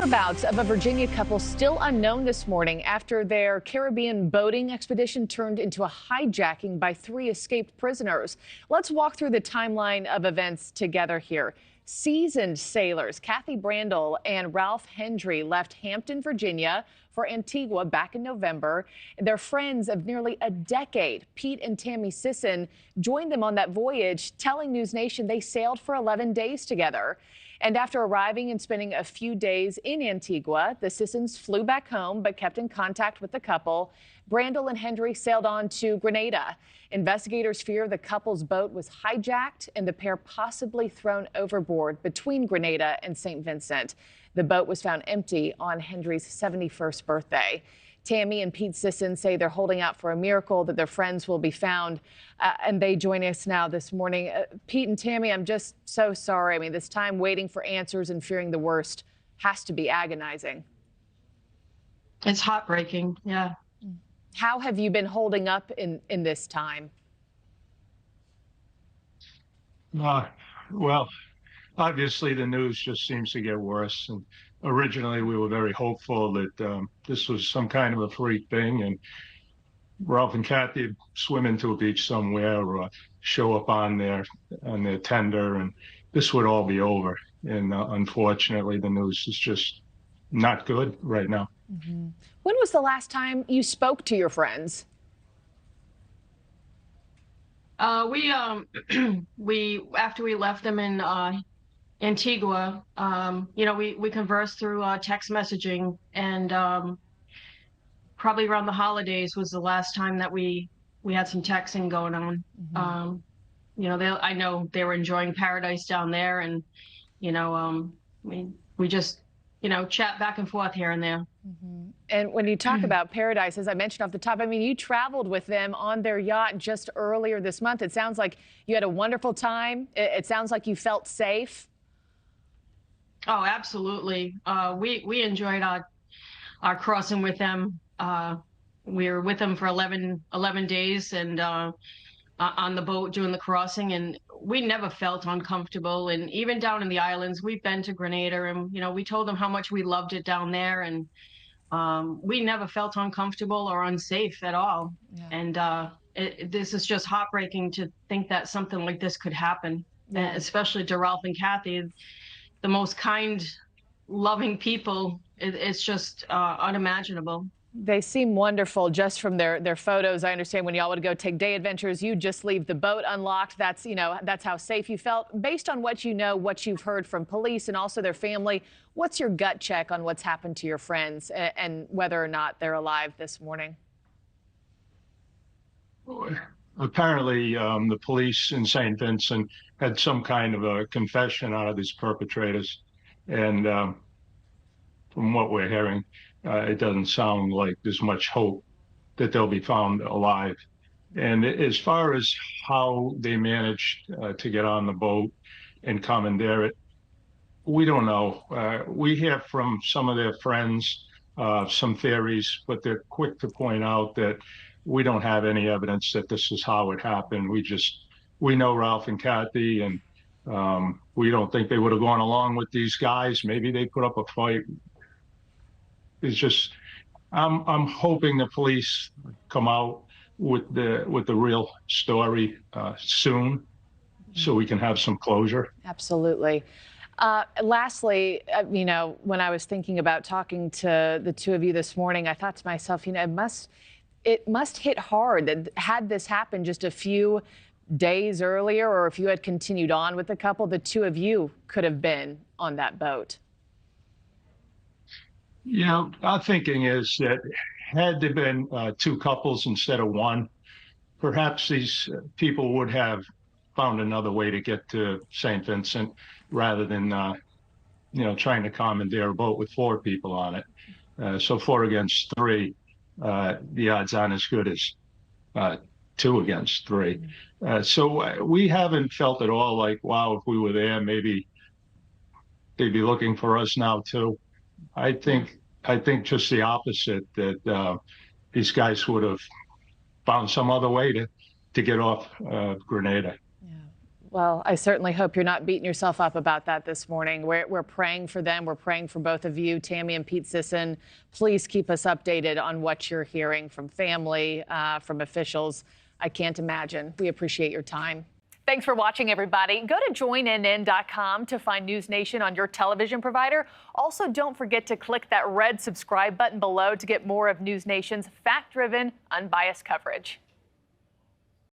Whereabouts of a Virginia couple still unknown this morning after their Caribbean boating expedition turned into a hijacking by 3 escaped prisoners. Let's walk through the timeline of events together here. Seasoned sailors Kathy Brandel and Ralph Hendry left Hampton, Virginia for Antigua back in November. Their friends of nearly a decade, Pete and Tammy Sisson, joined them on that voyage, telling NewsNation they sailed for 11 days together. And after arriving and spending a few days in Antigua, the Sissons flew back home but kept in contact with the couple. Brandel and Hendry sailed on to Grenada. Investigators fear the couple's boat was hijacked and the pair possibly thrown overboard between Grenada and St. Vincent. The boat was found empty on Hendry's 71st birthday. Tammy and Pete Sisson say they're holding out for a miracle that their friends will be found, and they join us now this morning. Pete and Tammy, I'm just so sorry. I mean, this time waiting for answers and fearing the worst has to be agonizing. It's heartbreaking, yeah. How have you been holding up in this time? Well, obviously the news just seems to get worse. And originally we were very hopeful that this was some kind of a freak thing, and Ralph and Kathy would swim into a beach somewhere or show up on their tender, and this would all be over. And unfortunately, the news is just not good right now. Mm-hmm. When was the last time you spoke to your friends? We after we left them in Antigua, we conversed through text messaging, and probably around the holidays was the last time that we had some texting going on. Mm-hmm. I know they were enjoying paradise down there, and we just chat back and forth here and there. Mm-hmm. And when you talk about paradise, as I mentioned off the top, I mean, you traveled with them on their yacht just earlier this month. It sounds like you had a wonderful time. It sounds like you felt safe. Oh, absolutely. We enjoyed our crossing with them. We were with them for 11 days, and on the boat doing the crossing, and we never felt uncomfortable. And even down in the islands, we've been to Grenada, and we told them how much we loved it down there, and we never felt uncomfortable or unsafe at all. Yeah. And this is just heartbreaking to think that something like this could happen, especially to Ralph and Kathy, the most kind, loving people. It's just unimaginable. They seem wonderful just from their photos. I understand when y'all would go take day adventures, you just leave the boat unlocked. That's how safe you felt. Based on what you know, what you've heard from police and also their family, what's your gut check on what's happened to your friends and whether or not they're alive this morning? Apparently, the police in St. Vincent had some kind of a confession out of these perpetrators. And from what we're hearing, it doesn't sound like there's much hope that they'll be found alive. And as far as how they managed to get on the boat and commandeer it, we don't know. We hear from some of their friends some theories, but they're quick to point out that we don't have any evidence that this is how it happened. We know Ralph and Kathy, and we don't think they would have gone along with these guys. Maybe they put up a fight. It's just, I'm hoping the police come out with the real story soon, so we can have some closure. Absolutely. Lastly, when I was thinking about talking to the two of you this morning, I thought to myself, it must hit hard that had this happened just a few days earlier, or if you had continued on with the couple, the two of you could have been on that boat. Our thinking is that had there been two couples instead of one, perhaps these people would have found another way to get to St. Vincent rather than, trying to commandeer a boat with 4 people on it. So 4 against 3, the odds aren't as good as 2 against 3. So we haven't felt at all like, wow, if we were there, maybe they'd be looking for us now too. I think just the opposite, that these guys would have found some other way to get off Grenada. Yeah. Well, I certainly hope you're not beating yourself up about that this morning. We're praying for them. We're praying for both of you, Tammy and Pete Sisson. Please keep us updated on what you're hearing from family, from officials. I can't imagine. We appreciate your time. Thanks for watching, everybody. Go to joinnn.com to find NewsNation on your television provider. Also, don't forget to click that red subscribe button below to get more of NewsNation's fact-driven, unbiased coverage.